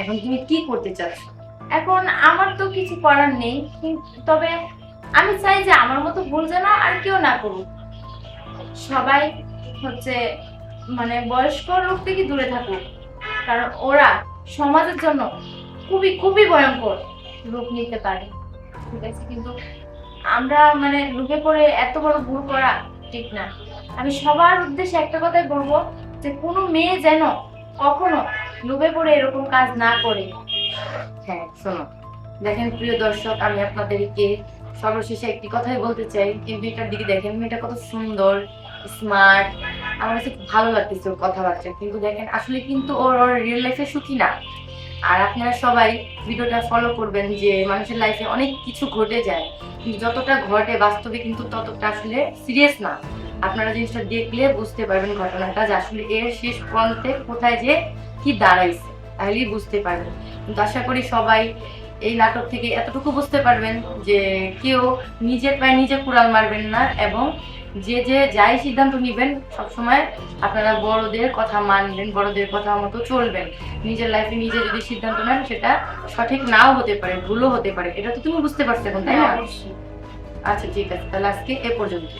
এখন তুমি কি করতে চাচ্ছ? এখন আমার তো কিছু করার নেই, তবে আমি চাই যে আমার মতো ভুল যেন আর কেউ না করুক। সবাই হচ্ছে মানে বয়স্ক লোক থেকে দূরে থাকুক, কারণ ওরা সমাজের জন্য খুবই খুবই ভয়ঙ্কর রূপ নিতে পারে। ঠিক আছে, কিন্তু আমরা মানে ঢুকে পড়ে এত বড় ভুল করা ঠিক না। আমি সবার উদ্দেশ্যে একটা কথাই বলবো, যে কোনো মেয়ে যেন কখনো ডুবে পড়ে এরকম কাজ না করে। হ্যাঁ শোনো, দেখেন প্রিয় দর্শক, আমি আপনাদেরকে সর্বশেষে একটি কথাই বলতে চাই, কিন্তু এটার দিকে দেখেন, মেয়েটা কত সুন্দর, স্মার্ট, আমার কাছে খুব ভালো লাগতেছে ওর কথাবার্তা। কিন্তু দেখেন আসলে কিন্তু ওর ওর রিয়েল লাইফে সুখী না। আর আপনারা সবাই ভিডিওটা ফলো করবেন, যে মানুষের লাইফে অনেক কিছু ঘটে যায়, কিন্তু যতটা ঘটে বাস্তবে কিন্তু ততটা আসলে সিরিয়াস না। আপনারা জিনিসটা দেখলে বুঝতে পারবেন ঘটনাটা, যে আসলে এর শেষ প্রান্তে কোথায় যে কি দাঁড়াইছে, তাহলেই বুঝতে পারবেন। কিন্তু আশা করি সবাই এই নাটক থেকে এতটুকু বুঝতে পারবেন যে কেউ নিজের পায়ে নিজে কুড়াল মারবেন না, এবং যে যে যাই সিদ্ধান্ত নিবেন সবসময় আপনারা বড়দের কথা মানবেন, বড়দের কথা মতো চলবেন। নিজের লাইফে নিজে যদি সিদ্ধান্ত নেন, সেটা সঠিক নাও হতে পারে, ভুলও হতে পারে। এটা তো তুমি বুঝতে পারছো এখন, তাই হ্যাঁ না? অবশ্যই। আচ্ছা ঠিক আছে, তাহলে আজকে এ পর্যন্ত।